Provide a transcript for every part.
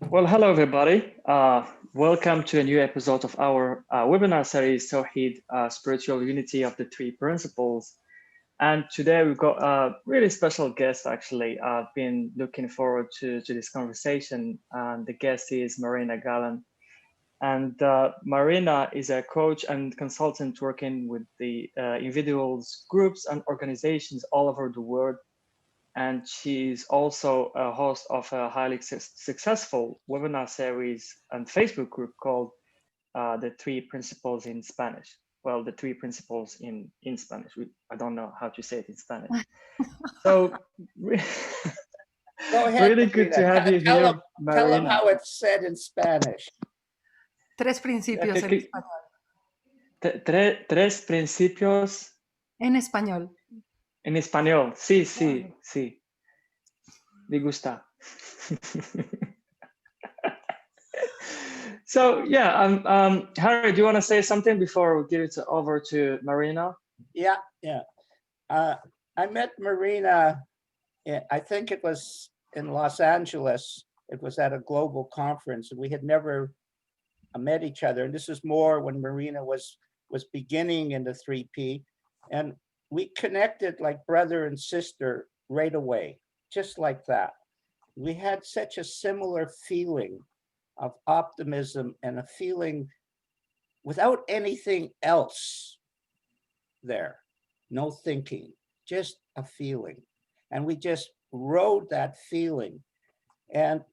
Well, hello, everybody. Welcome to a new episode of our webinar series, Tawheed, Spiritual Unity of the Three Principles. And today we've got a really special guest, actually. I've been looking forward to this conversation. And the guest is Marina Galan. And Marina is a coach and consultant working with the individuals, groups, and organizations all over the world. And she's also a host of a highly successful webinar series and Facebook group called The Three Principles in Spanish. Well, the Three Principles in Spanish. I don't know how to say it in Spanish. So Go ahead, really good to have you here, Marina. Tell them how it's said in Spanish. Tres principios en español. Tres principios. En español. En español, sí, sí, sí. Me gusta. So yeah, Harry, do you want to say something before we give it over to Marina? Yeah. I met Marina, I think it was in Los Angeles. It was at a global conference, and we had never met each other. And this is more when Marina was beginning in the 3P. And we connected like brother and sister right away, just like that. We had such a similar feeling of optimism and a feeling without anything else there, no thinking, just a feeling. And we just rode that feeling. And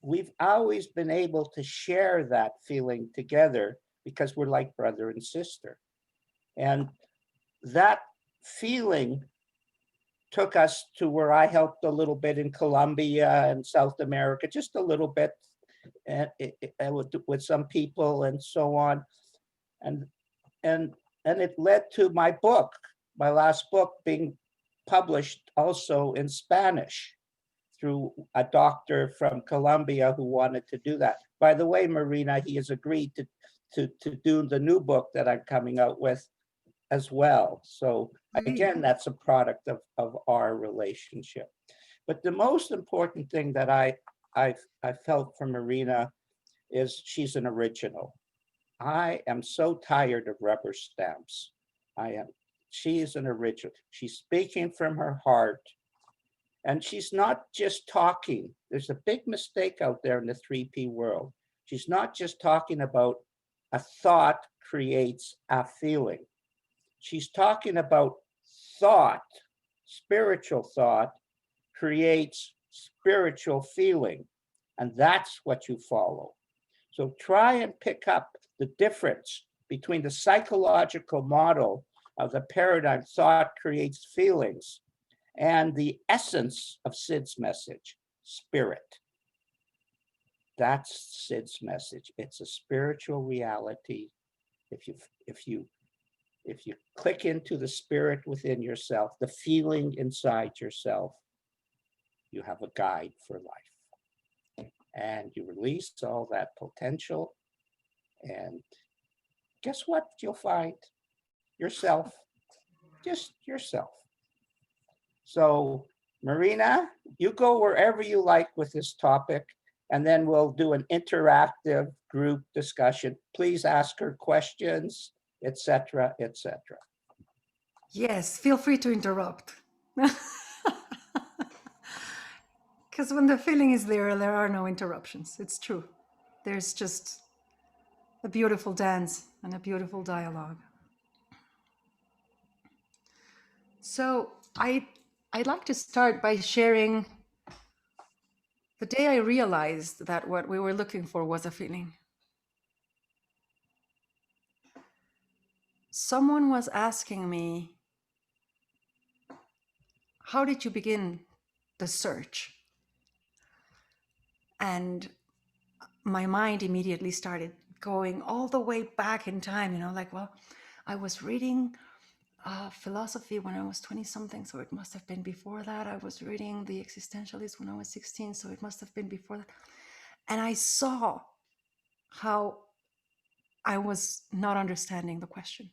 we've always been able to share that feeling together because we're like brother and sister. And that feeling took us to where I helped a little bit in Colombia and South America, just a little bit, and with some people and so on. And it led to my book, my last book, being published also in Spanish through a doctor from Colombia who wanted to do that. By the way, Marina, he has agreed to do the new book that I'm coming out with as well. So again, that's a product of our relationship. But the most important thing that I felt from Marina is she's an original. I am so tired of rubber stamps. She is an original. She's speaking from her heart. And she's not just talking. There's a big mistake out there in the 3P world. She's not just talking about a thought creates a feeling. She's talking about thought, spiritual thought creates spiritual feeling, and that's what you follow. So try and pick up the difference between the psychological model of the paradigm thought creates feelings and the essence of Sid's message, spirit. That's Sid's message. It's a spiritual reality. If you click into the spirit within yourself, the feeling inside yourself, you have a guide for life. And you release all that potential. And guess what you'll find? Yourself, just yourself. So Marina, you go wherever you like with this topic, and then we'll do an interactive group discussion. Please ask her questions, etc., etc. Yes, feel free to interrupt. Because when the feeling is there are no interruptions. It's true. There's just a beautiful dance and a beautiful dialogue. So I'd like to start by sharing the day I realized that what we were looking for was a feeling. Someone was asking me, how did you begin the search? And my mind immediately started going all the way back in time, like, well, I was reading philosophy when I was 20 something, so it must have been before that. I was reading The Existentialist when I was 16, so it must have been before that. And I saw how I was not understanding the question.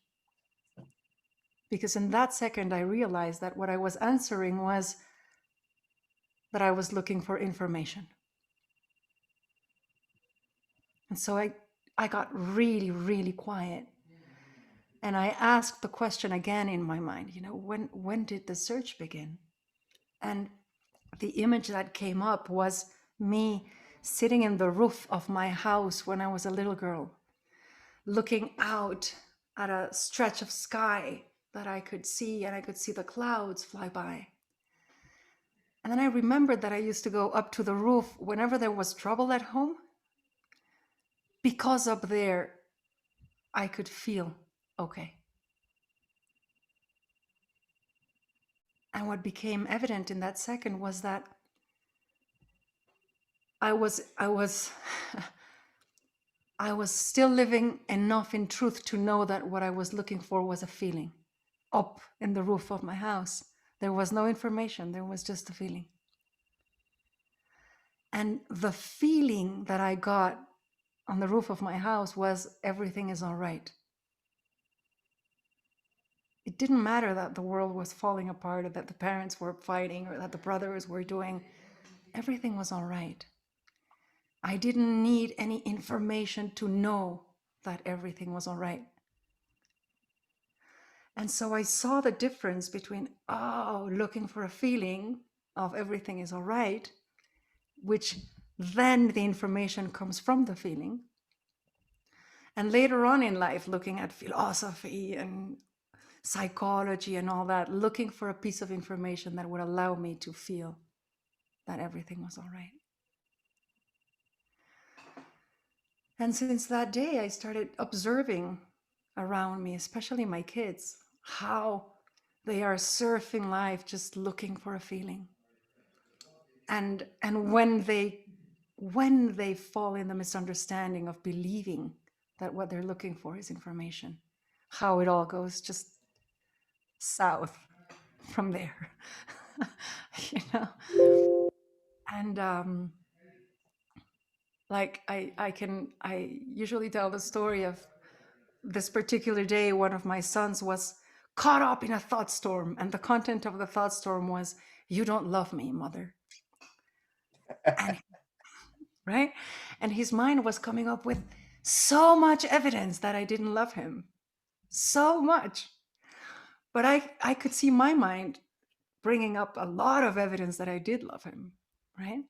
Because in that second, I realized that what I was answering was that I was looking for information. And so I got really, really quiet. And I asked the question again in my mind, when did the search begin? And the image that came up was me sitting in the roof of my house when I was a little girl, looking out at a stretch of sky that I could see, and I could see the clouds fly by. And then I remembered that I used to go up to the roof whenever there was trouble at home, because up there I could feel okay. And what became evident in that second was that I was I was still living enough in truth to know that what I was looking for was a feeling up in the roof of my house. There was no information, there was just a feeling. And the feeling that I got on the roof of my house was everything is all right. It didn't matter that the world was falling apart, or that the parents were fighting, or that the brothers were doing. Everything was all right. I didn't need any information to know that everything was all right. And so I saw the difference between, looking for a feeling of everything is all right, which then the information comes from the feeling. And later on in life, looking at philosophy and psychology and all that, looking for a piece of information that would allow me to feel that everything was all right. And since that day, I started observing around me, especially my kids, how they are surfing life just looking for a feeling. And when they fall in the misunderstanding of believing that what they're looking for is information, how it all goes just south from there. And like I usually tell the story of this particular day. One of my sons was caught up in a thought storm, and the content of the thought storm was, "You don't love me, mother." And right, and his mind was coming up with so much evidence that I didn't love him, so much. But I could see my mind bringing up a lot of evidence that I did love him, right?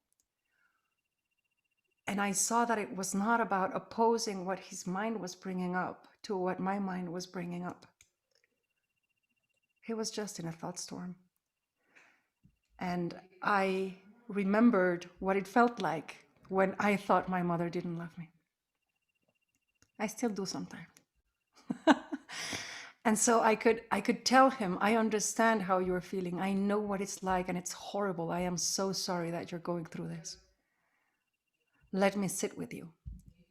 And I saw that it was not about opposing what his mind was bringing up to what my mind was bringing up. He was just in a thought storm. And I remembered what it felt like when I thought my mother didn't love me. I still do sometimes. And so I could tell him, I understand how you're feeling. I know what it's like, and it's horrible. I am so sorry that you're going through this. Let me sit with you.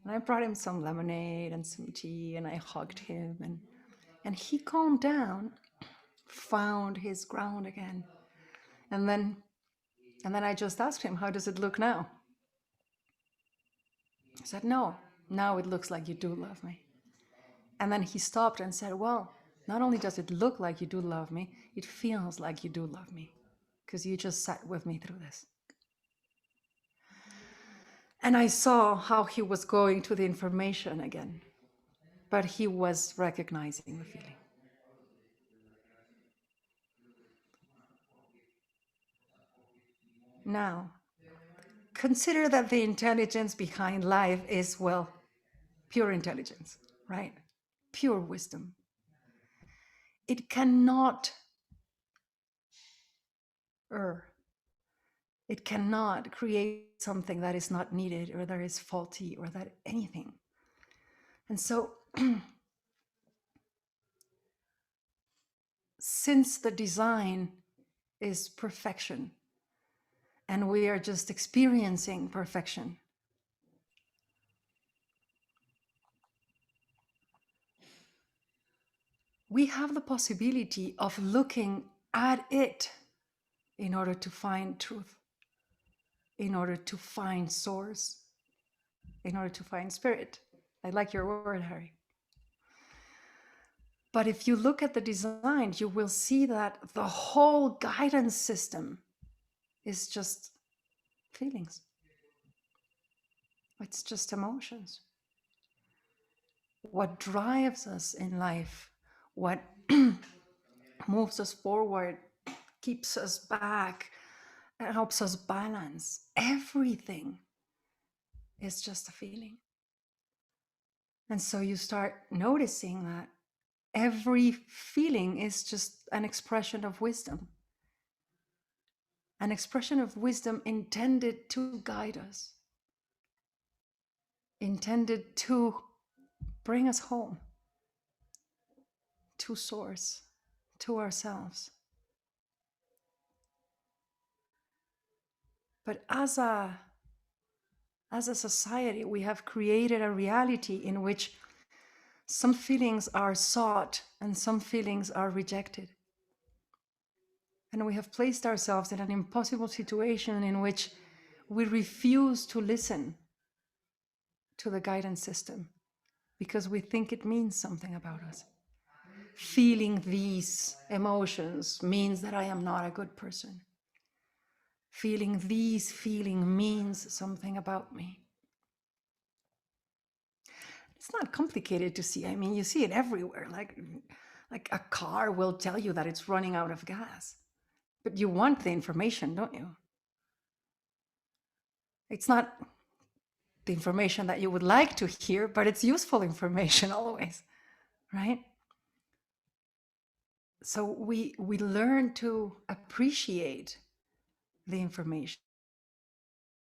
And I brought him some lemonade and some tea, and I hugged him, and he calmed down, found his ground again. And then I just asked him, how does it look now? He said, no, now it looks like you do love me. And then he stopped and said, well, not only does it look like you do love me, it feels like you do love me, because you just sat with me through this. And I saw how he was going to the information again, but he was recognizing the feeling. Now, consider that the intelligence behind life is, well, pure intelligence, right? Pure wisdom. It cannot err. It cannot create something that is not needed, or that is faulty, or that anything. And so, since the design is perfection, and we are just experiencing perfection, we have the possibility of looking at it in order to find truth, in order to find source, in order to find spirit. I like your word, Harry. But if you look at the design, you will see that the whole guidance system is just feelings. It's just emotions. What drives us in life, what moves us forward, keeps us back, helps us balance, everything is just a feeling. And so you start noticing that every feeling is just an expression of wisdom. An expression of wisdom intended to guide us, intended to bring us home to source, to ourselves. But as a society, we have created a reality in which some feelings are sought and some feelings are rejected. And we have placed ourselves in an impossible situation in which we refuse to listen to the guidance system because we think it means something about us. Feeling these emotions means that I am not a good person. Feeling these feelings means something about me. It's not complicated to see. I mean, you see it everywhere. Like a car will tell you that it's running out of gas, but you want the information, don't you? It's not the information that you would like to hear, but it's useful information always, right? So we learn to appreciate the information.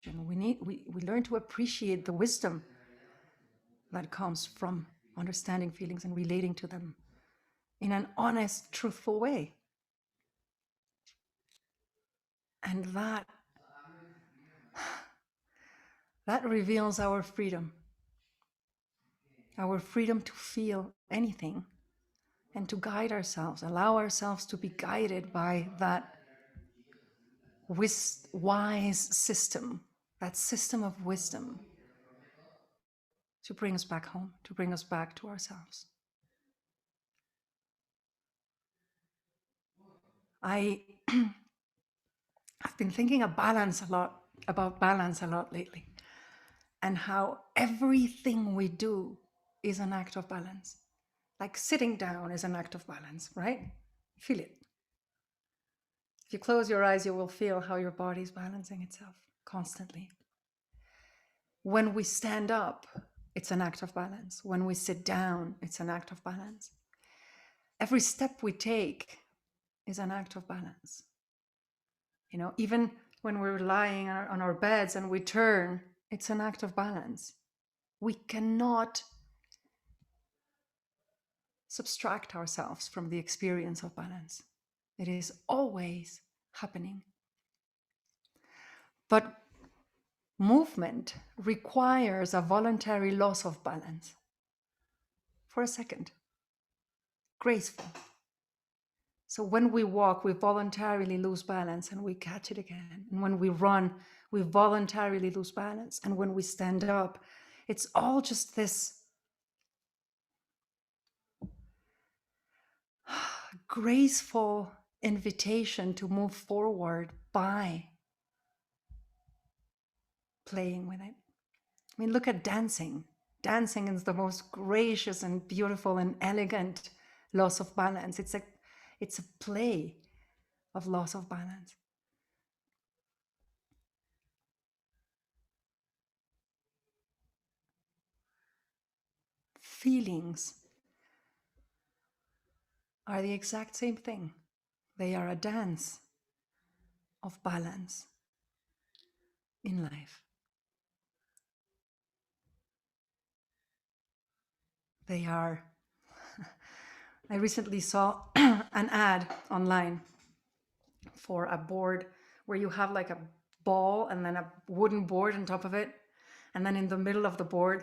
We learn to appreciate the wisdom that comes from understanding feelings and relating to them in an honest, truthful way. And that reveals our freedom to feel anything and to guide ourselves, allow ourselves to be guided by that wise system, that system of wisdom to bring us back home, to bring us back to ourselves. I've been thinking about balance a lot lately, and how everything we do is an act of balance. Like sitting down is an act of balance, right? Feel it. If you close your eyes, you will feel how your body is balancing itself constantly. When we stand up, it's an act of balance. When we sit down, it's an act of balance. Every step we take is an act of balance. You know, even when we're lying on our beds and we turn, it's an act of balance. We cannot subtract ourselves from the experience of balance. It is always happening. But movement requires a voluntary loss of balance for a second, graceful. So when we walk, we voluntarily lose balance and we catch it again. And when we run, we voluntarily lose balance. And when we stand up, it's all just this graceful invitation to move forward by playing with it. I mean, look at dancing. Dancing is the most gracious and beautiful and elegant loss of balance. It's a play of loss of balance. Feelings are the exact same thing. They are a dance of balance in life. They are. I recently saw an ad online for a board where you have like a ball and then a wooden board on top of it. And then in the middle of the board,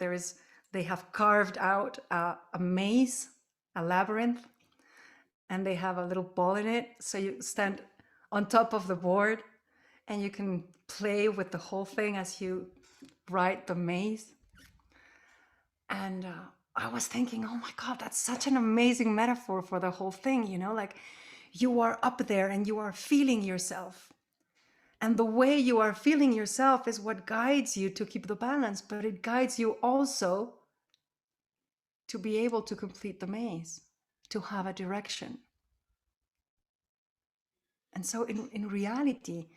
they have carved out a maze, a labyrinth, and they have a little ball in it. So you stand on top of the board and you can play with the whole thing as you ride the maze. And I was thinking, oh my God, that's such an amazing metaphor for the whole thing, you know, like you are up there and you are feeling yourself. And the way you are feeling yourself is what guides you to keep the balance, but it guides you also to be able to complete the maze, to have a direction. And so in reality,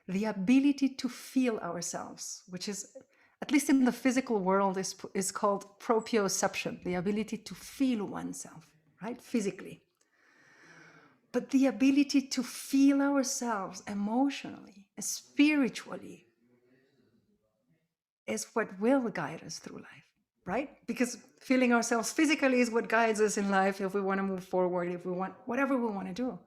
the ability to feel ourselves, which is, at least in the physical world, is called proprioception, the ability to feel oneself, right? Physically. But the ability to feel ourselves emotionally, spiritually, is what will guide us through life, right? Because feeling ourselves physically is what guides us in life if we want to move forward, if we want, whatever we want to do.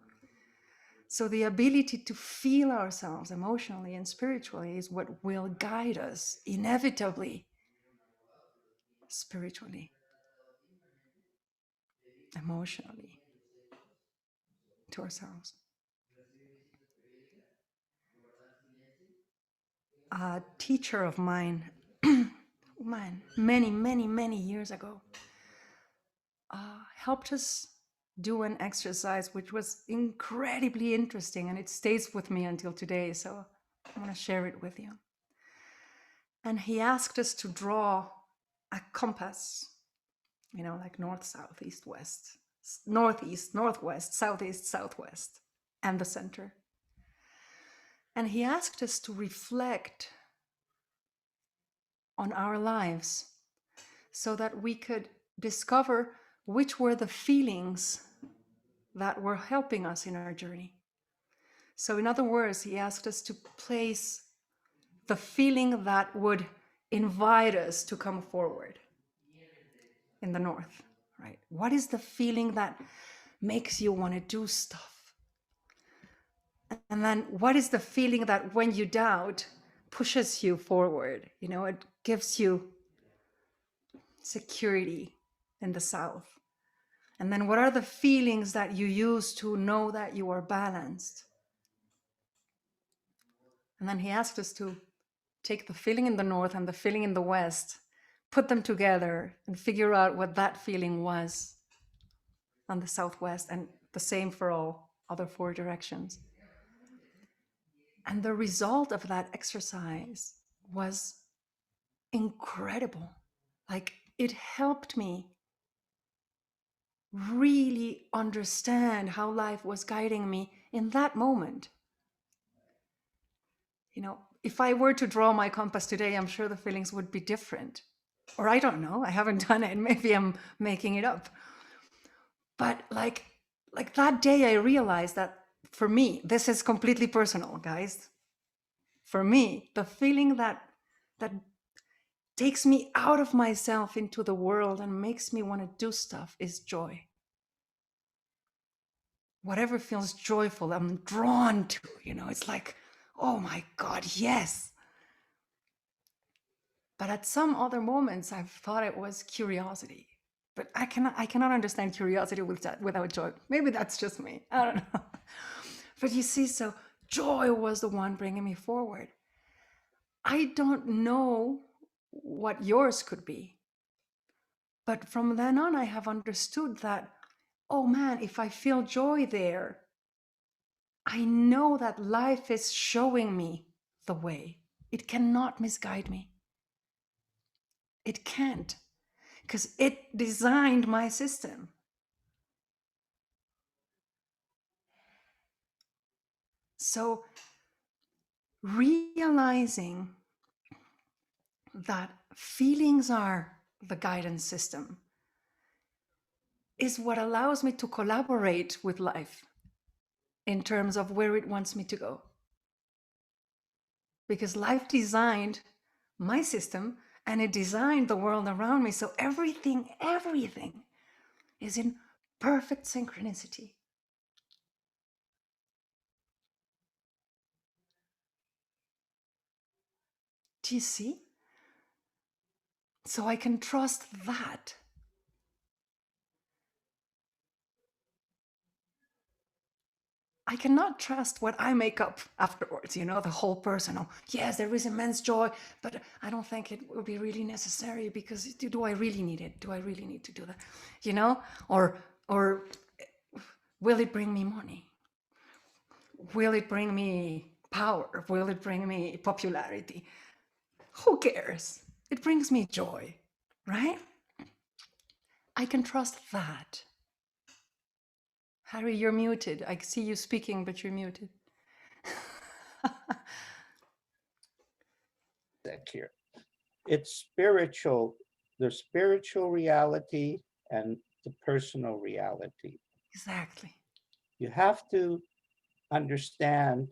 So the ability to feel ourselves emotionally and spiritually is what will guide us inevitably, spiritually, emotionally, to ourselves. A teacher of mine, many years ago, helped us do an exercise which was incredibly interesting, and it stays with me until today, so I want to share it with you. And he asked us to draw a compass, like north, south, east, west, northeast, northwest, southeast, southwest, and the center. And he asked us to reflect on our lives so that we could discover which were the feelings that were helping us in our journey. So in other words, he asked us to place the feeling that would invite us to come forward in the north, right? What is the feeling that makes you want to do stuff? And then what is the feeling that when you doubt pushes you forward? It gives you security in the south. And then what are the feelings that you use to know that you are balanced? And then he asked us to take the feeling in the north and the feeling in the west, put them together and figure out what that feeling was on the southwest, and the same for all other 4 directions. And the result of that exercise was incredible. Like, it helped me really understand how life was guiding me in that moment. If I were to draw my compass today, I'm sure the feelings would be different. Or I don't know, I haven't done it. Maybe I'm making it up. But like that day, I realized that for me, this is completely personal, guys. For me, the feeling that takes me out of myself into the world and makes me want to do stuff is joy. Whatever feels joyful, I'm drawn to, it's like, oh my God, yes. But at some other moments, I've thought it was curiosity. But I cannot understand curiosity without joy. Maybe that's just me. I don't know. But you see, so joy was the one bringing me forward. I don't know what yours could be. But from then on, I have understood that, oh man, if I feel joy there, I know that life is showing me the way. It cannot misguide me. It can't, because it designed my system. So realizing that feelings are the guidance system is what allows me to collaborate with life in terms of where it wants me to go. Because life designed my system and it designed the world around me. So everything is in perfect synchronicity. Do you see? So I can trust that. I cannot trust what I make up afterwards, the whole personal. Yes, there is immense joy, but I don't think it will be really necessary because do I really need it? Do I really need to do that? Or will it bring me money? Will it bring me power? Will it bring me popularity? Who cares? It brings me joy, right? I can trust that. Harry, you're muted. I see you speaking, but you're muted. Here. It's spiritual. There's spiritual reality and the personal reality. Exactly. You have to understand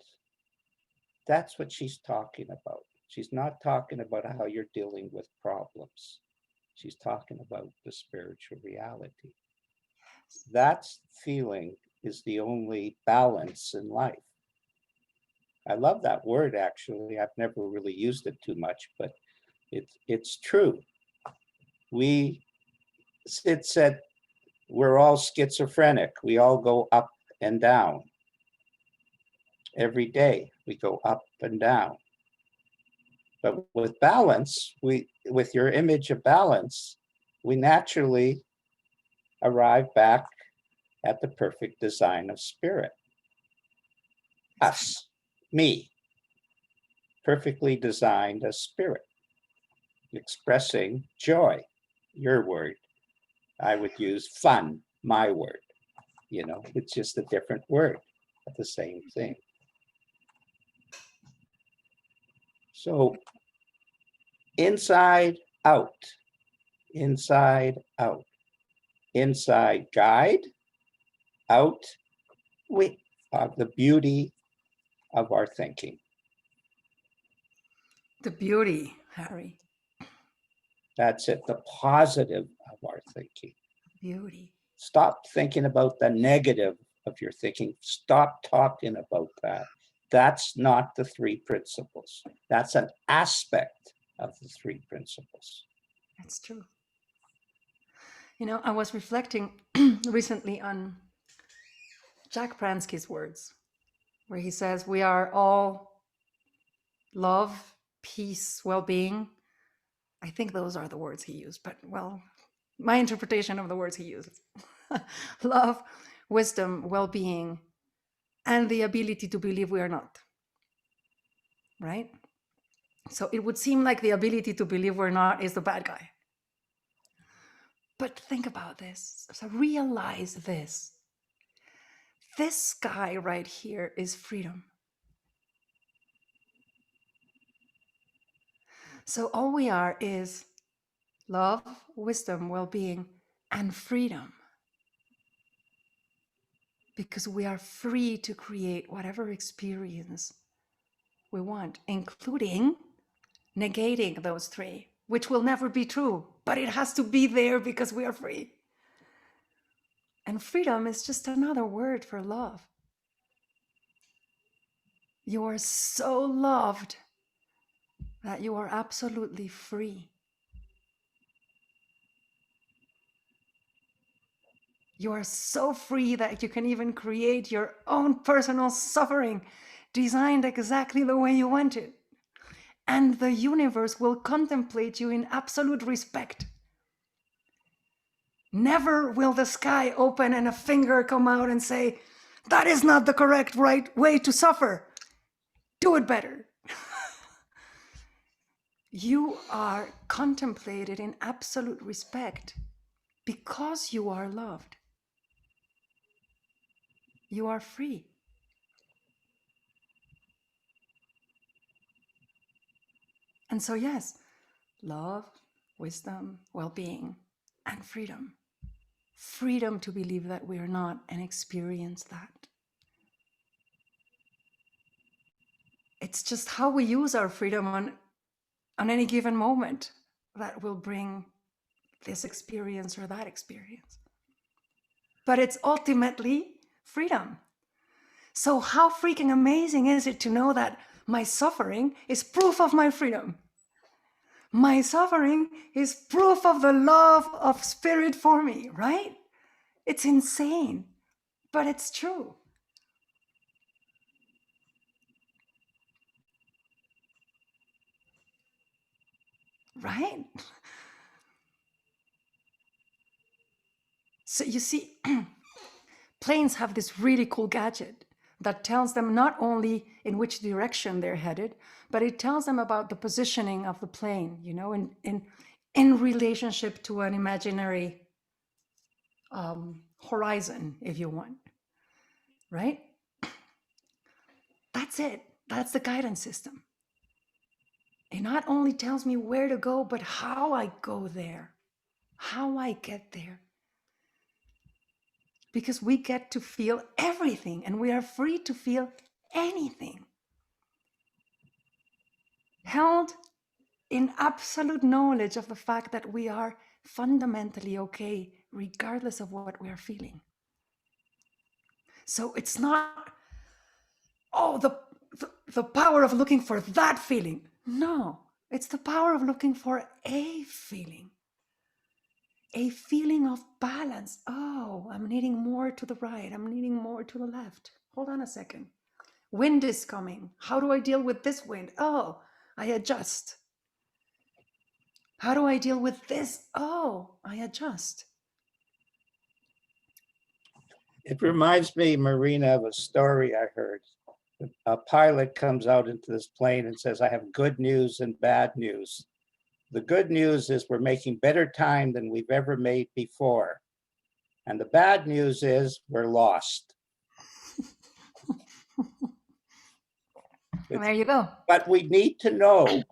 that's what she's talking about. She's not talking about how you're dealing with problems. She's talking about the spiritual reality. That feeling is the only balance in life. I love that word, actually. I've never really used it too much, but it's true. Sid said, we're all schizophrenic. We all go up and down. Every day we go up and down. But with balance, with your image of balance, we naturally arrive back at the perfect design of spirit. Us, me, perfectly designed as spirit, expressing joy, your word. I would use fun, my word. You know, it's just a different word, but the same thing. So inside out, inside out, inside guide, out we of the beauty of our thinking. The beauty, Harry. That's it, the positive of our thinking. Beauty. Stop thinking about the negative of your thinking. Stop talking about that. That's not the three principles. That's an aspect of the three principles. That's true. You know, I was reflecting recently on Jack Pransky's words, where he says, we are all love, peace, well-being. I think those are the words he used, but well, my interpretation of the words he uses. Love, wisdom, well-being, and the ability to believe we are not. Right? So it would seem like the ability to believe we're not is the bad guy. But think about this. So realize this. This guy right here is freedom. So all we are is love, wisdom, well-being, and freedom. Because we are free to create whatever experience we want, including negating those three, which will never be true, but it has to be there because we are free. And freedom is just another word for love. You are so loved that you are absolutely free. You are so free that you can even create your own personal suffering, designed exactly the way you want it. And the universe will contemplate you in absolute respect. Never will the sky open and a finger come out and say, that is not the correct right way to suffer. Do it better. You are contemplated in absolute respect because you are loved. You are free. And so, yes, love, wisdom, well-being, and freedom. Freedom to believe that we are not and experience that. It's just how we use our freedom on any given moment that will bring this experience or that experience. But it's ultimately freedom. So how freaking amazing is it to know that my suffering is proof of my freedom? My suffering is proof of the love of spirit for me, right? It's insane, but it's true. Right? So you see, planes have this really cool gadget that tells them not only in which direction they're headed, but it tells them about the positioning of the plane, you know, in relationship to an imaginary horizon, if you want, right? That's it. That's the guidance system. It not only tells me where to go, but how I go there, how I get there. Because we get to feel everything and we are free to feel anything. Held in absolute knowledge of the fact that we are fundamentally okay, regardless of what we are feeling. So it's not, oh, the power of looking for that feeling. No, it's the power of looking for a feeling of balance. Oh, I'm needing more to the right. I'm needing more to the left. Hold on a second. Wind is coming. How do I deal with this wind? Oh, I adjust. How do I deal with this? Oh, I adjust. It reminds me, Marina, of a story I heard. A pilot comes out into this plane and says, I have good news and bad news. The good news is we're making better time than we've ever made before. And the bad news is we're lost. There you go. But we need to know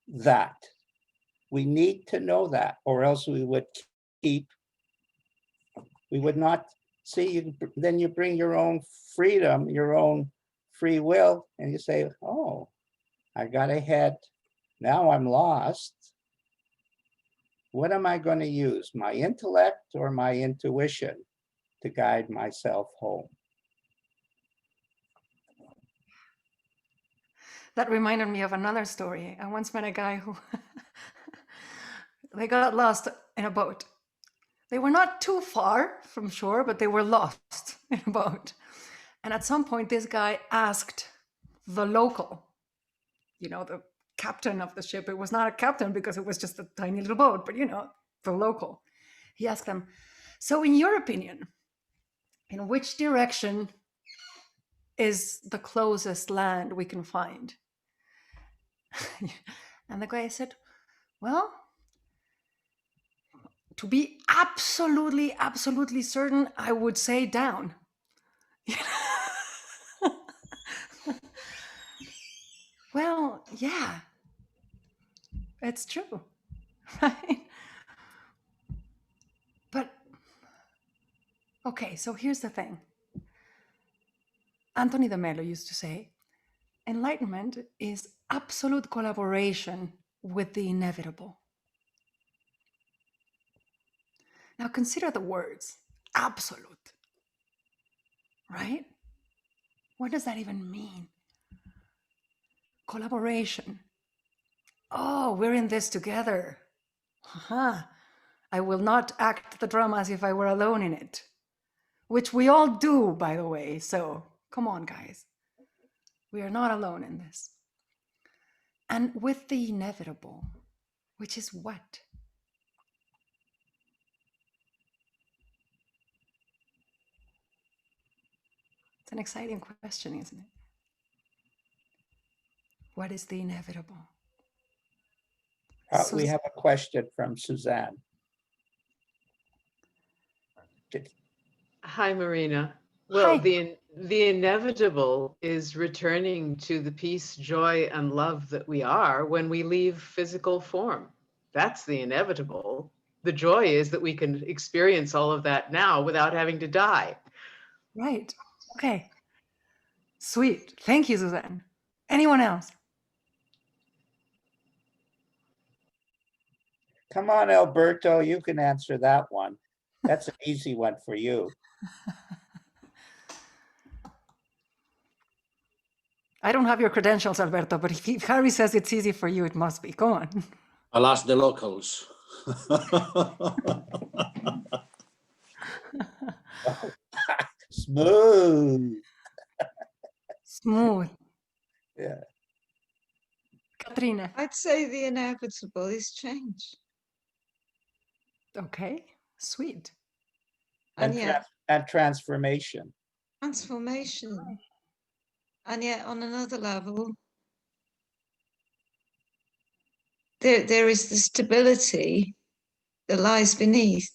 that. We need to know that, or else we would not see. Then you bring your own freedom, your own free will, and you say, oh, I got ahead. Now I'm lost. What am I going to use, my intellect or my intuition to guide myself home? That reminded me of another story. I once met a guy who they got lost in a boat. They were not too far from shore, but they were lost in a boat. And at some point, this guy asked the local, you know, the captain of the ship. It was not a captain because it was just a tiny little boat, but, you know, the local. He asked them, so in your opinion, in which direction is the closest land we can find? And the guy said, well, to be absolutely, absolutely certain, I would say down. Well, yeah, it's true, right? But, okay, so here's the thing. Anthony de Mello used to say, enlightenment is absolute collaboration with the inevitable. Now consider the words, absolute, right? What does that even mean? Collaboration. Oh, we're in this together. I will not act the drama as if I were alone in it, which we all do, by the way. So come on, guys. We are not alone in this. And with the inevitable, which is what? It's an exciting question, isn't it? What is the inevitable? We have a question from Suzanne. Hi, Marina. Well, Hi. the inevitable is returning to the peace, joy, and love that we are when we leave physical form. That's the inevitable. The joy is that we can experience all of that now without having to die. Right. Okay. Sweet. Thank you, Suzanne. Anyone else? Come on, Alberto, you can answer that one. That's an easy one for you. I don't have your credentials, Alberto, but if Harry says it's easy for you, it must be. Go on. I'll ask the locals. Smooth. Smooth. Yeah. Katrina. I'd say the inevitable is change. Okay. Sweet. And And, yeah, and transformation. transformation. And yet on another level, there is the stability that lies beneath.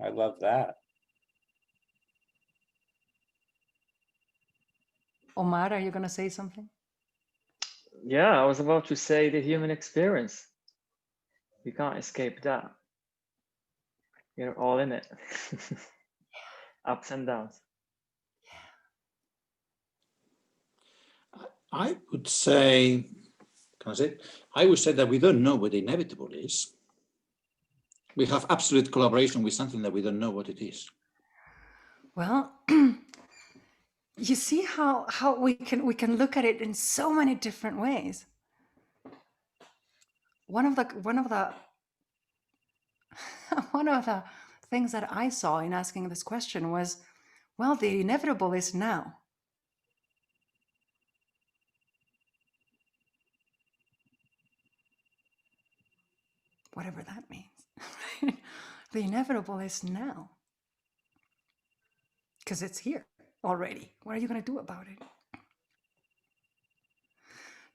I love that. Omar, are you going to say something? Yeah, I was about to say the human experience. You can't escape that. You're all in it. Ups and downs. I would say, can I say? I would say that we don't know what the inevitable is. We have absolute collaboration with something that we don't know what it is. Well, you see how we can look at it in so many different ways. One of the one of the things that I saw in asking this question was, well, the inevitable is now. Whatever that means. The inevitable is now. Because it's here already. What are you going to do about it?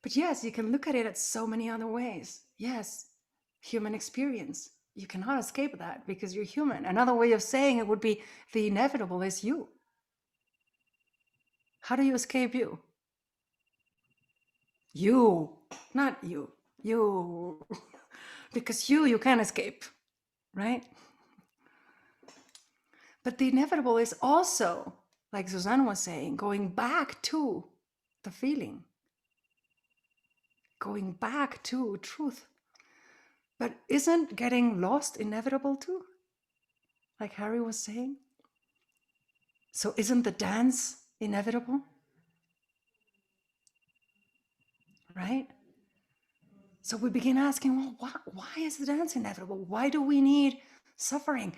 But yes, you can look at it at so many other ways. Yes, human experience. You cannot escape that because you're human. Another way of saying it would be the inevitable is you. How do you escape you? You, not you. You. Because you can escape, right? But the inevitable is also, like Suzanne was saying, going back to the feeling, going back to truth. But isn't getting lost inevitable too? Like Harry was saying? So isn't the dance inevitable? Right? So we begin asking, well, why is the dance inevitable? Why do we need suffering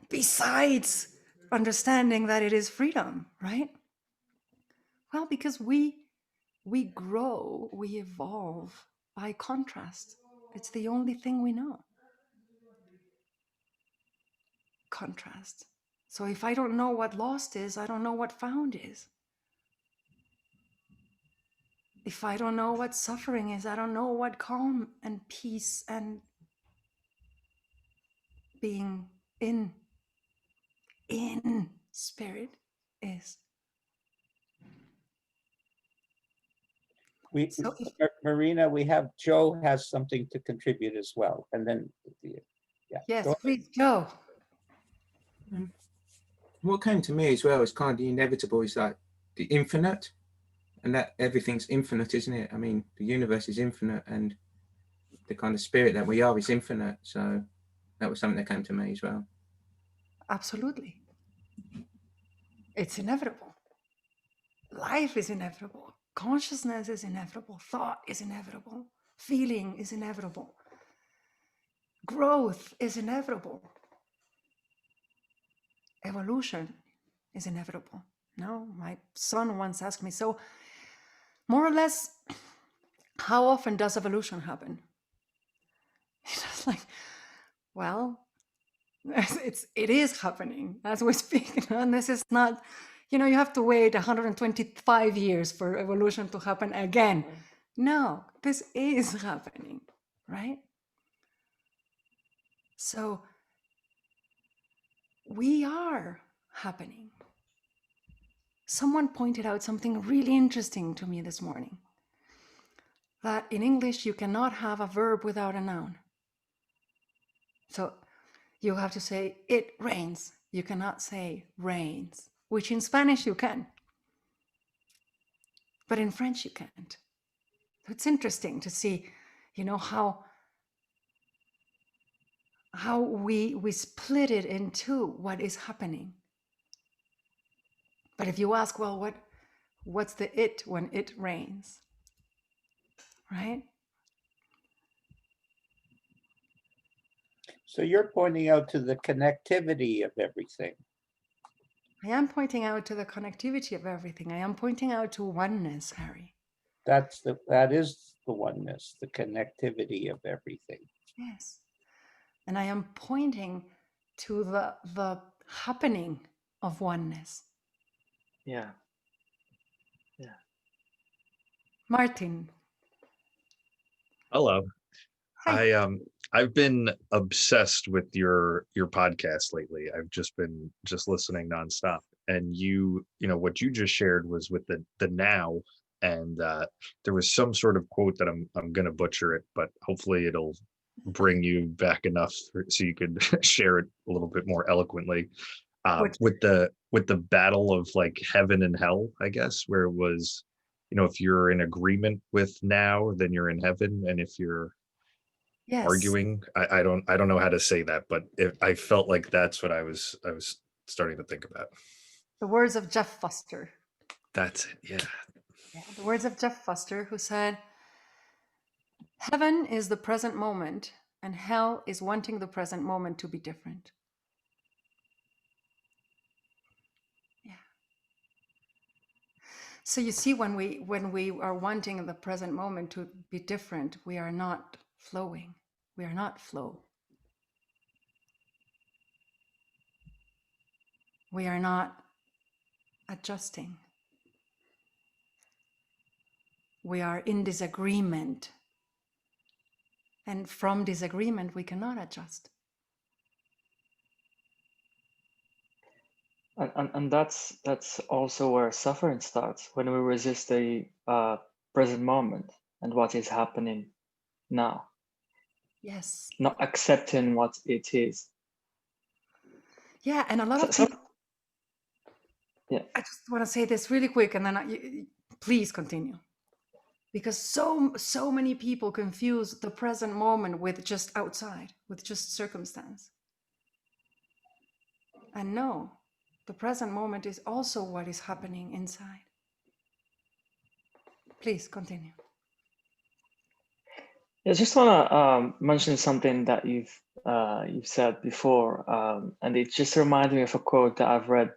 besides understanding that it is freedom, right? Well, because we grow, we evolve by contrast. It's the only thing we know. Contrast. So if I don't know what lost is, I don't know what found is. If I don't know what suffering is, I don't know what calm and peace and being in spirit is. Marina, we have Joe has something to contribute as well. And then, yeah. Yes, please, Joe. What came to me as well is kind of the inevitable is like the infinite, and that everything's infinite, isn't it? I mean, the universe is infinite and the kind of spirit that we are is infinite. So that was something that came to me as well. Absolutely. It's inevitable. Life is inevitable. Consciousness is inevitable. Thought is inevitable. Feeling is inevitable. Growth is inevitable. Evolution is inevitable. No, my son once asked me, so more or less, how often does evolution happen? It's like, well, it is happening as we speak. And this is not, you have to wait 125 years for evolution to happen again. No, this is happening, right? So we are happening. Someone pointed out something really interesting to me this morning, that in English, you cannot have a verb without a noun. So you have to say, it rains. You cannot say rains, which in Spanish you can. But in French, you can't. It's interesting to see, how we split it into what is happening. But if you ask, well, what's the it when it rains, right? So you're pointing out to the connectivity of everything. I am pointing out to the connectivity of everything. I am pointing out to oneness, Harry. That is the oneness, the connectivity of everything. Yes. And I am pointing to the happening of oneness. Yeah. Martin. Hello. Hi. I've been obsessed with your podcast lately. I've just been listening nonstop. And you know what you just shared was with the now, and there was some sort of quote that I'm gonna butcher it, but hopefully it'll bring you back enough so you could share it a little bit more eloquently. With the battle of like heaven and hell, I guess, where it was, you know, if you're in agreement with now, then you're in heaven, and if you're Yes. arguing, I don't know how to say that, but I felt like that's what I was starting to think about. The words of Jeff Foster. That's it. Yeah. Yeah, the words of Jeff Foster, who said, "Heaven is the present moment, and hell is wanting the present moment to be different." Yeah. So you see, when we are wanting the present moment to be different, we are not flowing. We are not flow. We are not adjusting. We are in disagreement. And from disagreement, we cannot adjust. And that's also where suffering starts, when we resist the present moment and what is happening now. Yes. Not accepting what it is. Yeah, and a lot of So, people. yeah. I just want to say this really quick, and then please continue. Because so many people confuse the present moment with just outside, with just circumstance. And no, the present moment is also what is happening inside. Please continue. I just want to mention something that you've said before, and it just reminded me of a quote that I've read.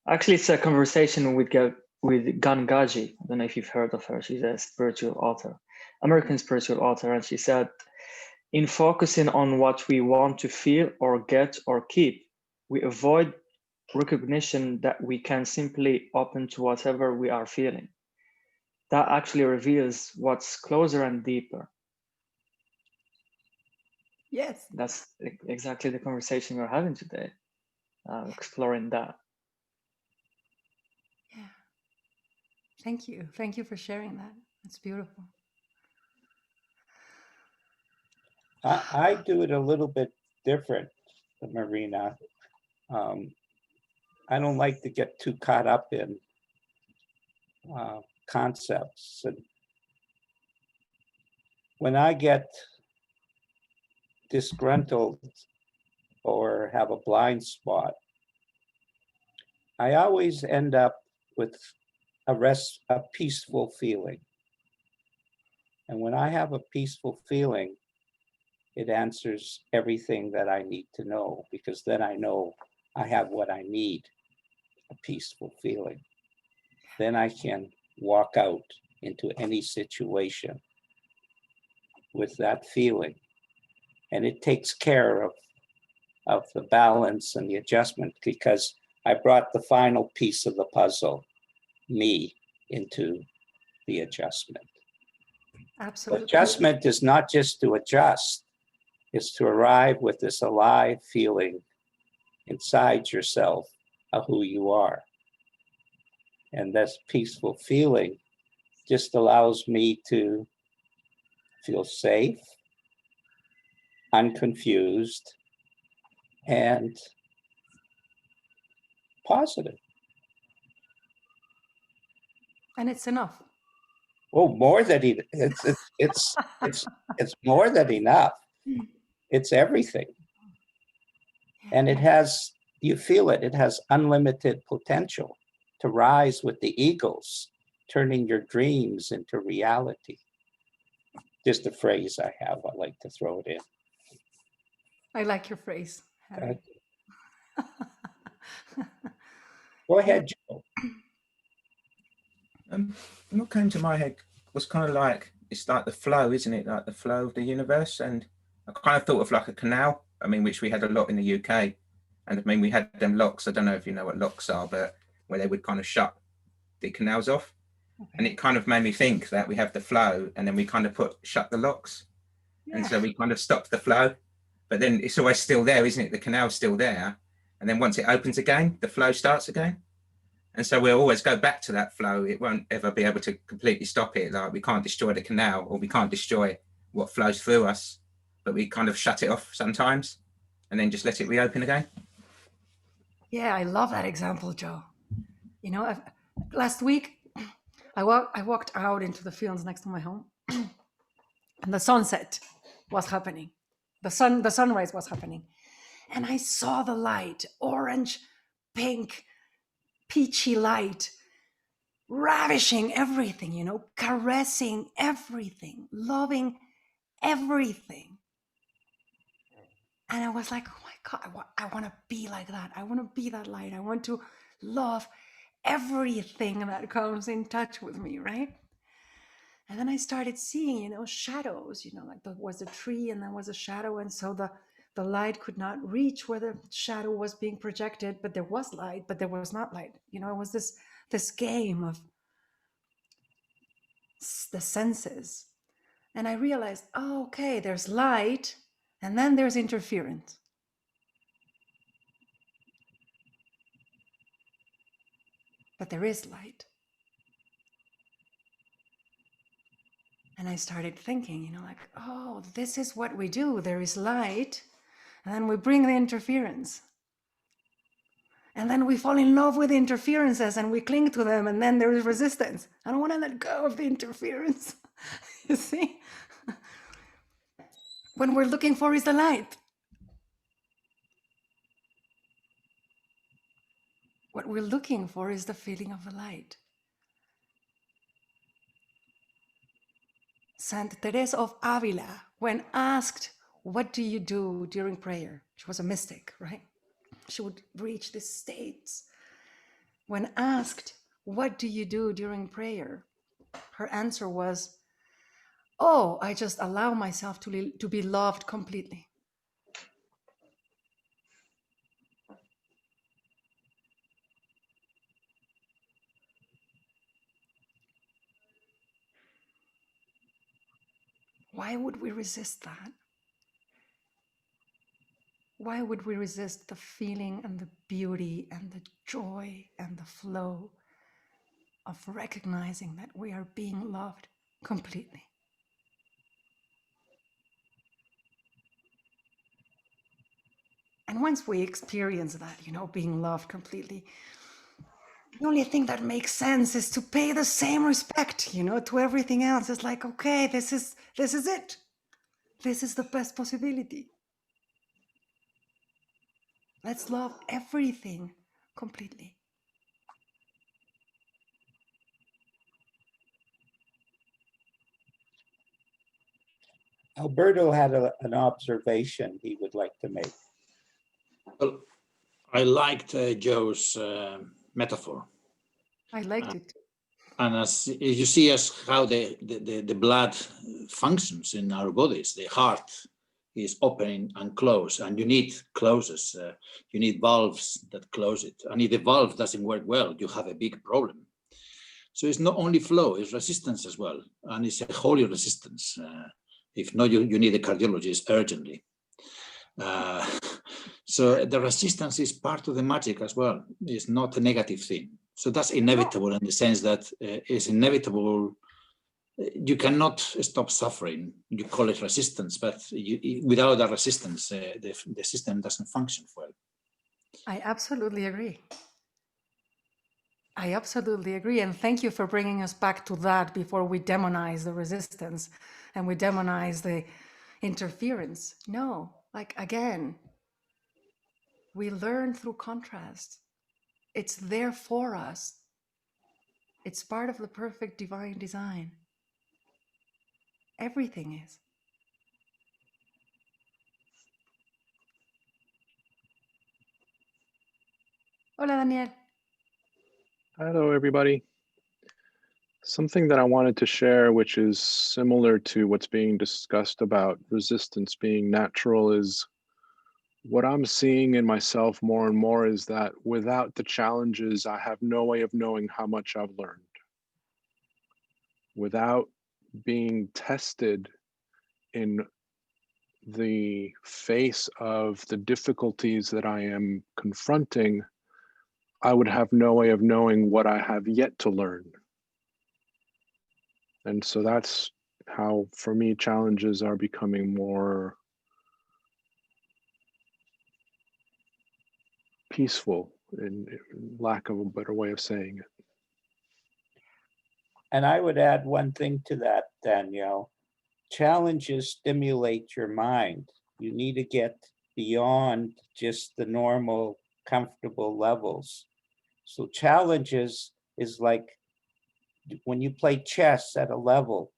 Actually, it's a conversation with Gangaji. I don't know if you've heard of her. She's a spiritual author, American spiritual author, and she said, "In focusing on what we want to feel or get or keep, we avoid recognition that we can simply open to whatever we are feeling. That actually reveals what's closer and deeper." Yes. That's exactly the conversation we're having today, exploring that. Yeah. Thank you. Thank you for sharing that. It's beautiful. I do it a little bit different, Marina. I don't like to get too caught up in concepts. And when I get disgruntled or have a blind spot, I always end up with a peaceful feeling. And when I have a peaceful feeling, it answers everything that I need to know, because then I know I have what I need, a peaceful feeling. Then I can walk out into any situation with that feeling. And it takes care of the balance and the adjustment, because I brought the final piece of the puzzle, me, into the adjustment. Absolutely. Adjustment is not just to adjust, it's to arrive with this alive feeling inside yourself of who you are. And this peaceful feeling just allows me to feel safe, unconfused, and positive. And it's enough. Oh, more than it's more than enough. It's everything. And it has, you feel it, it has unlimited potential to rise with the eagles, turning your dreams into reality. Just a phrase I have, I like to throw it in. I like your phrase, Harry. Go ahead, Joe. What came to my head was kind of like, it's like the flow, isn't it? Like the flow of the universe. And I kind of thought of like a canal, I mean, which we had a lot in the UK. And I mean, we had them locks. I don't know if you know what locks are, but where they would kind of shut the canals off. Okay. And it kind of made me think that we have the flow and then we kind of shut the locks. Yeah. And so we kind of stopped the flow, but then it's always still there, isn't it? The canal's still there. And then once it opens again, the flow starts again. And so we'll always go back to that flow. It won't ever be able to completely stop it. Like we can't destroy the canal or we can't destroy what flows through us, but we kind of shut it off sometimes and then just let it reopen again. Yeah, I love that example, Joe. You know, last week I walked out into the fields next to my home, and the sunset was happening. The sunrise was happening, and I saw the light, orange, pink, peachy light, ravishing everything. You know, caressing everything, loving everything. And I was like, oh my God, I want to be like that. I want to be that light. I want to love everything that comes in touch with me, right? And then I started seeing, you know, shadows, you know, like there was a tree and there was a shadow. And so the light could not reach where the shadow was being projected, but there was light, but there was not light. You know, it was this game of the senses. And I realized, oh, okay, there's light and then there's interference. But there is light. And I started thinking, you know, like, oh, this is what we do. There is light, and then we bring the interference. And then we fall in love with the interferences and we cling to them, and then there is resistance. I don't want to let go of the interference. You see? When we're looking for is the light. What we're looking for is the feeling of the light. Saint Teresa of Avila, when asked, what do you do during prayer? She was a mystic, right? She would reach these states. When asked, what do you do during prayer? Her answer was, oh, I just allow myself to be loved completely. Why would we resist that? Why would we resist the feeling and the beauty and the joy and the flow of recognizing that we are being loved completely? And once we experience that, you know, being loved completely, the only thing that makes sense is to pay the same respect, you know, to everything else. It's like, okay, this is it. This is the best possibility. Let's love everything completely. Alberto had an observation he would like to make. Well, I liked Joe's metaphor. I liked it. And as you see as how the blood functions in our bodies, the heart is opening and close, and you need closes. You need valves that close it. And if the valve doesn't work well, you have a big problem. So it's not only flow, it's resistance as well. And it's a holy resistance. If not, you need a cardiologist urgently. So the resistance is part of the magic as well. It's not a negative thing. So that's inevitable in the sense that it's inevitable. You cannot stop suffering. You call it resistance, but without that resistance, the system doesn't function well. I absolutely agree. I absolutely agree. And thank you for bringing us back to that before we demonize the resistance and we demonize the interference. No, like again, we learn through contrast. It's there for us. It's part of the perfect divine design. Everything is. Hola, Daniel. Hello, everybody. Something that I wanted to share, which is similar to what's being discussed about resistance being natural, is what I'm seeing in myself more and more is that without the challenges, I have no way of knowing how much I've learned. Without being tested in the face of the difficulties that I am confronting, I would have no way of knowing what I have yet to learn. And so that's how, for me, challenges are becoming more peaceful, in lack of a better way of saying it. And I would add one thing to that, Danielle. Challenges stimulate your mind. You need to get beyond just the normal, comfortable levels. So challenges is like when you play chess at a level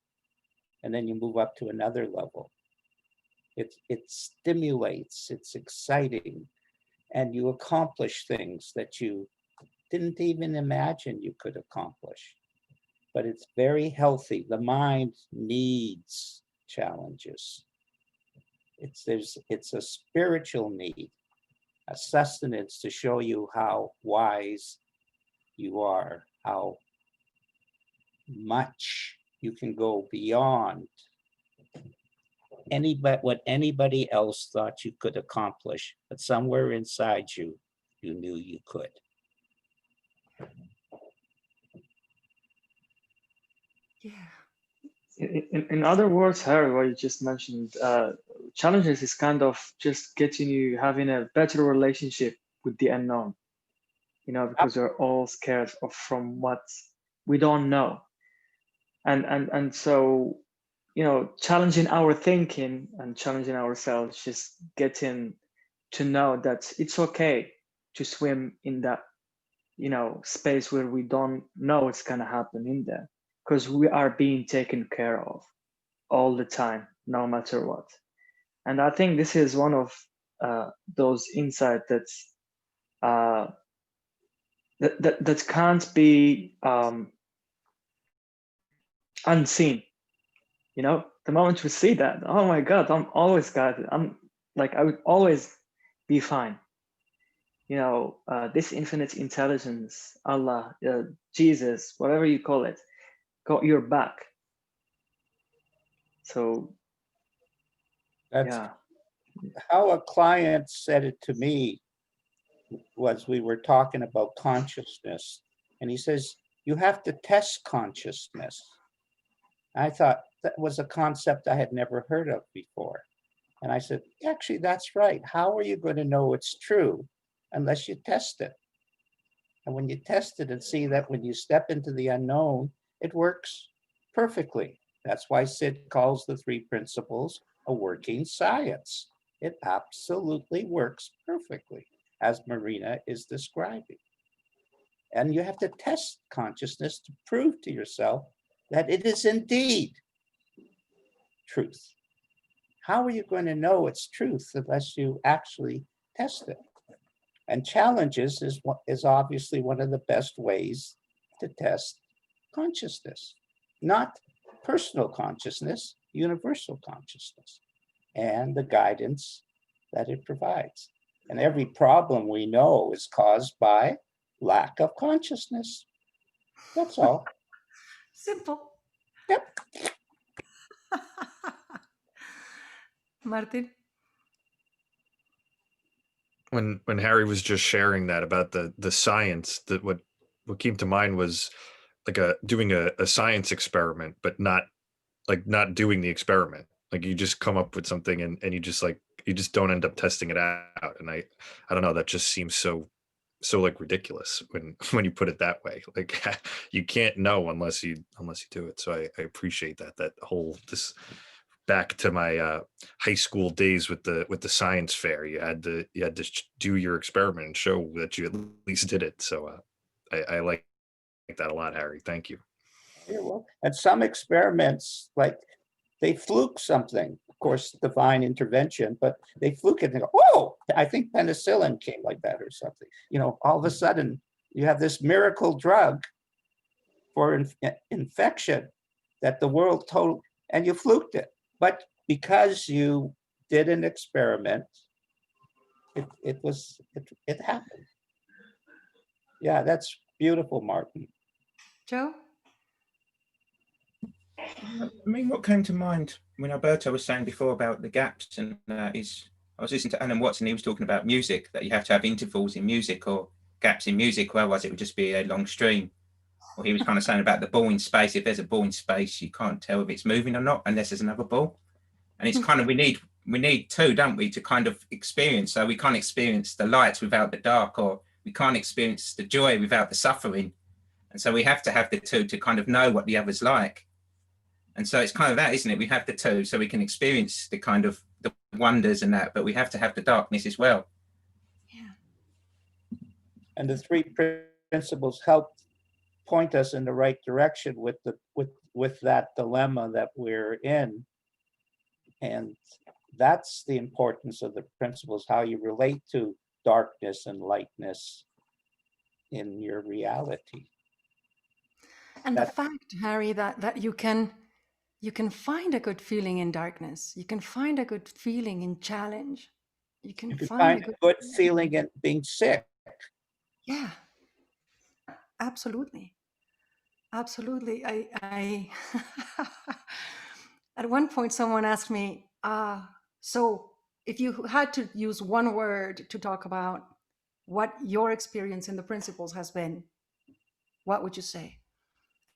and then you move up to another level. It stimulates, it's exciting, and you accomplish things that you didn't even imagine you could accomplish. But it's very healthy. The mind needs challenges. It's a spiritual need, a sustenance to show you how wise you are, how much you can go beyond what anybody else thought you could accomplish, but somewhere inside you, you knew you could. Yeah. In other words, Harry, what you just mentioned, challenges is kind of just getting you having a better relationship with the unknown, because we're all scared from what we don't know. And so, challenging our thinking and challenging ourselves, just getting to know that it's okay to swim in that, space where we don't know what's gonna happen in there, because we are being taken care of all the time, no matter what. And I think this is one of those insights that's that can't be unseen. The moment we see that, oh my God, I'm always got it. I would always be fine. This infinite intelligence, Allah, Jesus, whatever you call it, got your back. So, That's yeah. how a client said it to me. Was we were talking about consciousness, and he says, you have to test consciousness. I thought that was a concept I had never heard of before. And I said, actually, that's right. How are you going to know it's true unless you test it? And when you test it and see that when you step into the unknown, it works perfectly. That's why Sid calls the three principles a working science. It absolutely works perfectly, as Marina is describing. And you have to test consciousness to prove to yourself that it is indeed truth. How are you going to know it's truth unless you actually test it? And challenges is obviously one of the best ways to test consciousness, not personal consciousness, universal consciousness, and the guidance that it provides. And every problem we know is caused by lack of consciousness. That's all. Simple. Yep. Martin? When Harry was just sharing that about the science, that what came to mind was like doing a science experiment, but not doing the experiment. Like you just come up with something and you just don't end up testing it out. And I don't know, that just seems so like ridiculous when you put it that way. Like you can't know unless you do it. So I appreciate that whole, this back to my high school days with the science fair. You had to do your experiment and show that you at least did it. So I like that a lot, Harry. Thank you. You're welcome. And some experiments, like they fluke something, of course, divine intervention, but they fluke it and go, oh, I think penicillin came like that or something. All of a sudden you have this miracle drug for infection that the world told, and you fluked it. But because you did an experiment it happened. Yeah, that's beautiful, Martin. Joe? I mean, what came to mind when Alberto was saying before about the gaps and is, I was listening to Alan Watson, he was talking about music, that you have to have intervals in music or gaps in music, or otherwise it would just be a long stream. Or he was kind of saying about the ball in space. If there's a ball in space, you can't tell if it's moving or not unless there's another ball. And it's kind of, we need two, don't we, to kind of experience. So we can't experience the light without the dark, or we can't experience the joy without the suffering. And so we have to have the two to kind of know what the other's like. And so it's kind of that, isn't it? We have the two so we can experience the kind of the wonders and that, but we have to have the darkness as well. Yeah. And the three principles help point us in the right direction with that dilemma that we're in. And that's the importance of the principles, how you relate to darkness and lightness in your reality. And the fact, Harry, that you can find a good feeling in darkness. You can find a good feeling in challenge. You can find a good feeling in being sick. Yeah, absolutely. Absolutely. I at one point someone asked me, so if you had to use one word to talk about what your experience in the principles has been, what would you say?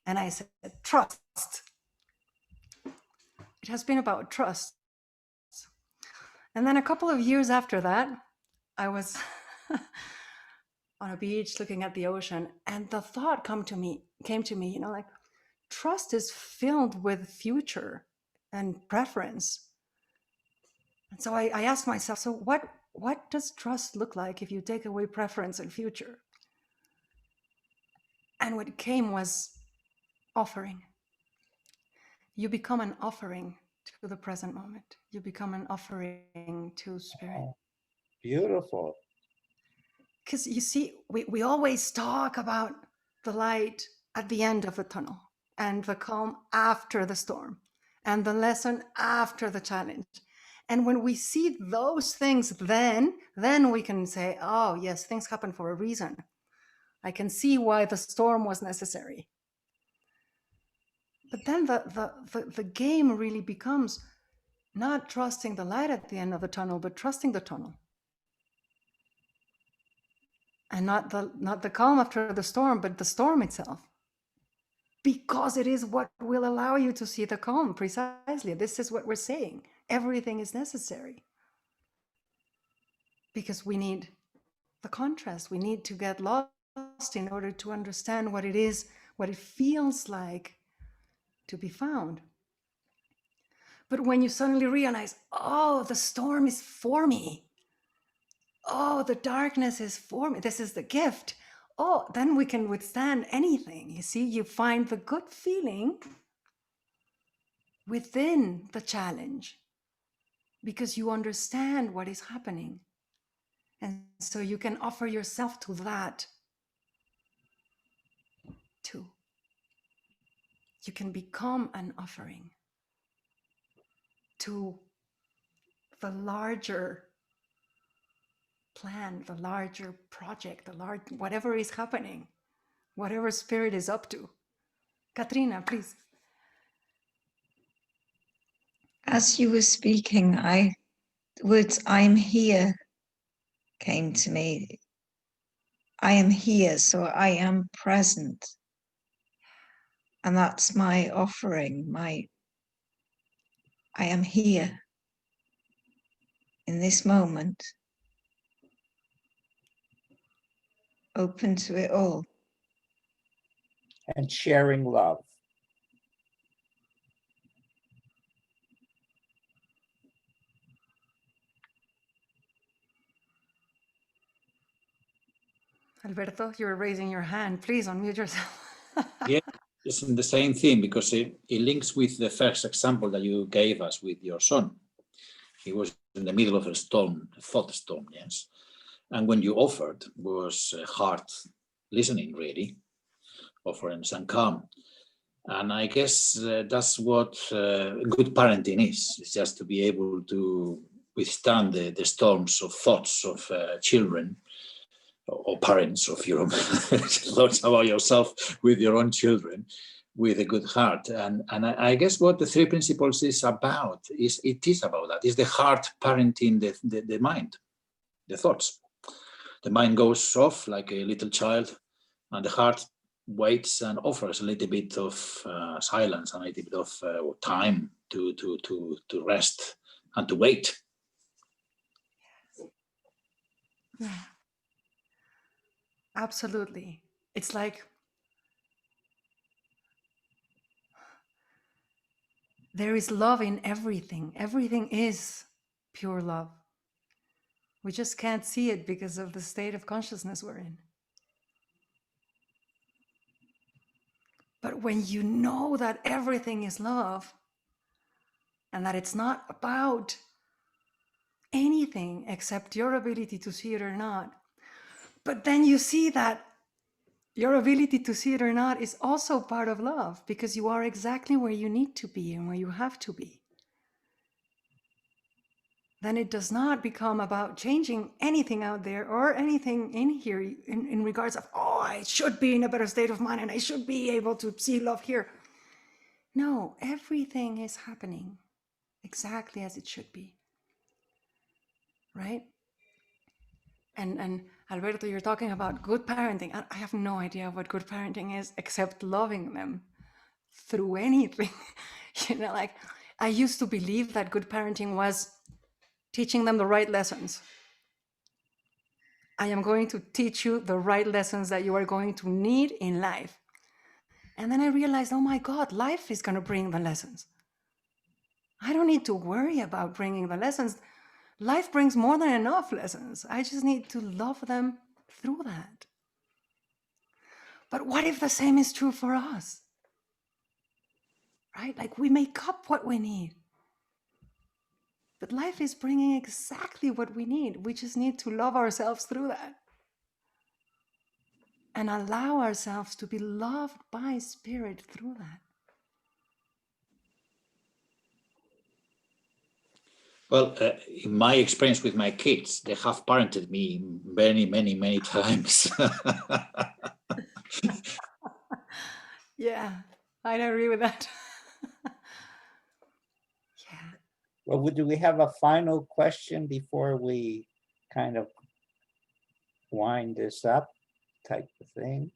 And I said, trust. It has been about trust. And then a couple of years after that, I was on a beach looking at the ocean, and the thought came to me, you know, like, trust is filled with future and preference. And so I asked myself, so what does trust look like if you take away preference and future? And what came was offering. You become an offering to the present moment. You become an offering to spirit. Oh, beautiful. Because you see, we always talk about the light at the end of the tunnel and the calm after the storm and the lesson after the challenge. And when we see those things, then we can say, oh, yes, things happen for a reason. I can see why the storm was necessary. But then the game really becomes not trusting the light at the end of the tunnel, but trusting the tunnel. And not the calm after the storm, but the storm itself. Because it is what will allow you to see the calm, precisely. This is what we're saying. Everything is necessary. Because we need the contrast. We need to get lost in order to understand what it is, what it feels like to be found. But when you suddenly realize, oh, the storm is for me. Oh, the darkness is for me. This is the gift. Oh, then we can withstand anything. You see, you find the good feeling within the challenge because you understand what is happening. And so you can offer yourself to that too. You can become an offering to the larger plan, the larger project, whatever is happening, whatever spirit is up to. Katrina, please. As you were speaking, the words "I'm here" came to me. I am here, so I am present. And that's my offering, I am here in this moment, open to it all. And sharing love. Alberto, you're raising your hand. Please unmute yourself. Yeah, it's the same thing because it links with the first example that you gave us with your son. He was in the middle of a storm, a thought storm, yes. And when you offered was heart listening, really, offering some calm. And I guess that's what good parenting is. It's just to be able to, withstand the storms of thoughts of children or parents of your own thoughts about yourself with your own children with a good heart. And I guess what the three principles is about is about that. It's the heart parenting the mind, the thoughts. The mind goes off like a little child, and the heart waits and offers a little bit of silence and a little bit of time to rest and to wait. Yeah, absolutely. It's like there is love in everything. Everything is pure love. We just can't see it because of the state of consciousness we're in. But when you know that everything is love and that it's not about anything except your ability to see it or not, but then you see that your ability to see it or not is also part of love because you are exactly where you need to be and where you have to be. Then it does not become about changing anything out there or anything in here in regards of, oh, I should be in a better state of mind and I should be able to see love here. No, everything is happening exactly as it should be, right? And Alberto, you're talking about good parenting. I have no idea what good parenting is except loving them through anything. Like I used to believe that good parenting was teaching them the right lessons. I am going to teach you the right lessons that you are going to need in life. And then I realized, oh my God, life is going to bring the lessons. I don't need to worry about bringing the lessons. Life brings more than enough lessons. I just need to love them through that. But what if the same is true for us? Right? Like we make up what we need. But life is bringing exactly what we need. We just need to love ourselves through that. And allow ourselves to be loved by Spirit through that. Well, in my experience with my kids, they have parented me many, many, many times. Yeah, I agree with that. Yeah. Well, do we have a final question before we kind of wind this up type of thing?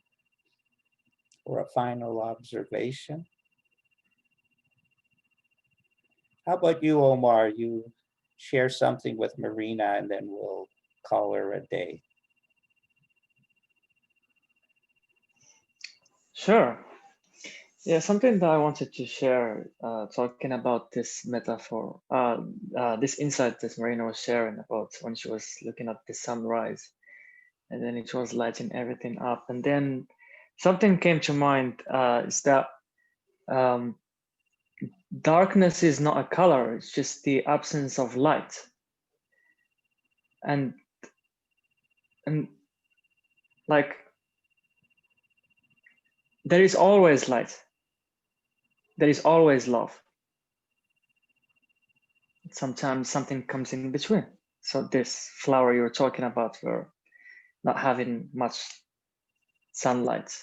Or a final observation? How about you, Omar? You share something with Marina and then we'll call her a day. Sure. Yeah, something that I wanted to share, talking about this metaphor, this insight that Marina was sharing about when she was looking at the sunrise, and then it was lighting everything up. And then something came to mind, is that darkness is not a color, it's just the absence of light. And like, there is always light. There is always love. Sometimes something comes in between. So this flower you were talking about, were not having much sunlight,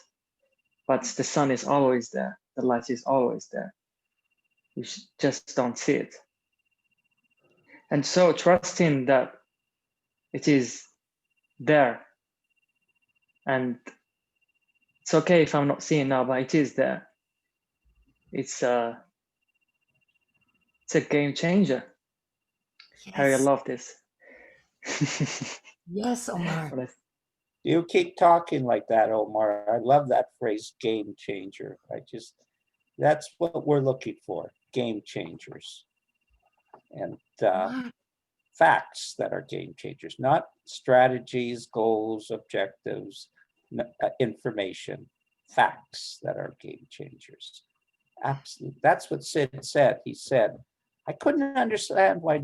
but the sun is always there. The light is always there. We just don't see it. And so trusting that it is there, and it's okay if I'm not seeing now, but it is there. It's a game changer. Yes. Harry, I love this. Yes, Omar. You keep talking like that, Omar. I love that phrase, game changer. That's what we're looking for, game changers. And facts that are game changers, not strategies, goals, objectives, information, facts that are game changers. Absolutely. That's what Sid said. He said, I couldn't understand why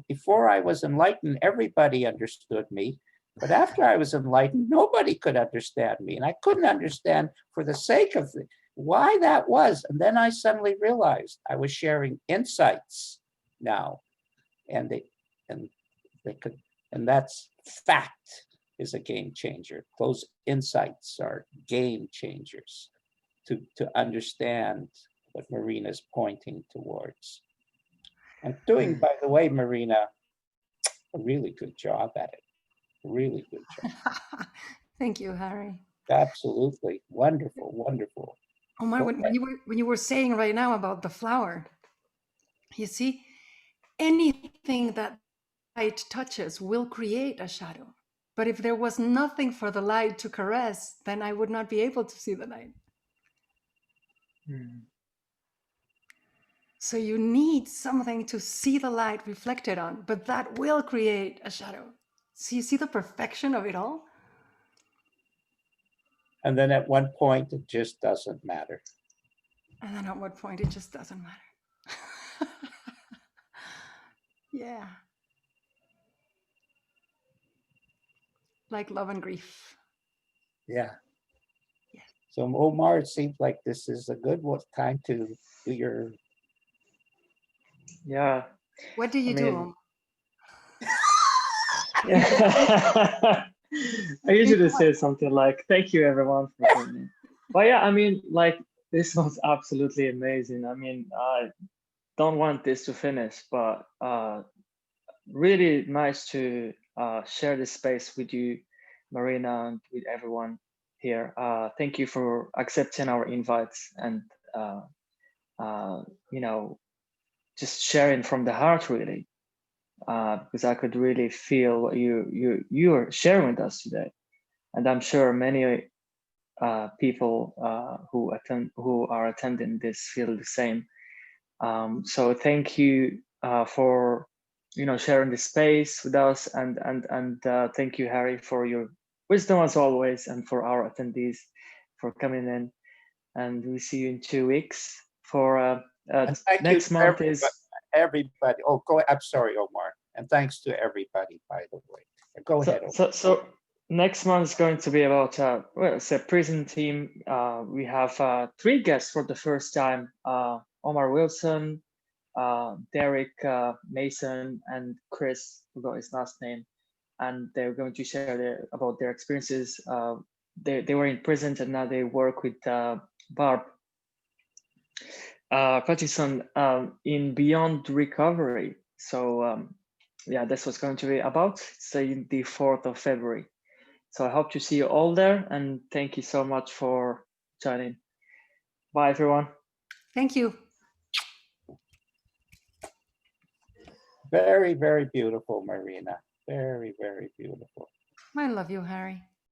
before I was enlightened, everybody understood me. But after I was enlightened, nobody could understand me. And I couldn't understand for the sake of why that was. And then I suddenly realized I was sharing insights now. And and they could, and that's fact is a game changer. Those insights are game changers to understand what Marina's pointing towards. And doing, by the way, Marina, a really good job at it. Really good job. Thank you, Harry. Absolutely. Wonderful, wonderful. Oh my, Go when you were saying right now about the flower, you see, anything that light touches will create a shadow. But if there was nothing for the light to caress, then I would not be able to see the light. So you need something to see the light reflected on, but that will create a shadow. So you see the perfection of it all? And then at one point, it just doesn't matter. And then at what point it just doesn't matter. Yeah. Like love and grief. Yeah. Yeah. So Omar, it seems like this is a good time to do your. Yeah. What do you do? mean, Yeah. I usually say something like, thank you everyone for coming. But yeah, I mean, like, this was absolutely amazing. I mean, I don't want this to finish, but really nice to share this space with you, Marina, and with everyone here. Thank you for accepting our invites and, you know, just sharing from the heart, really. Because I could really feel what you are sharing with us today, and I'm sure many people who are attending this feel the same. So thank you for sharing this space with us, and thank you, Harry, for your wisdom as always, and for our attendees for coming in. And we see you in 2 weeks. For next month is everybody. Oh, go. I'm sorry, Omar. And thanks to everybody, by the way. Go ahead. So next month is going to be about well, it's a prison team. We have 3 guests for the first time: Omar Wilson, Derek Mason, and Chris, forgot his last name. And they're going to share about their experiences. They were in prison, and now they work with Barb Patterson in Beyond Recovery. So yeah, that's what's going to be about. It's the 4th of February. So I hope to see you all there, and thank you so much for joining. Bye, everyone. Thank you. Very, very beautiful, Marina. Very, very beautiful. I love you, Harry.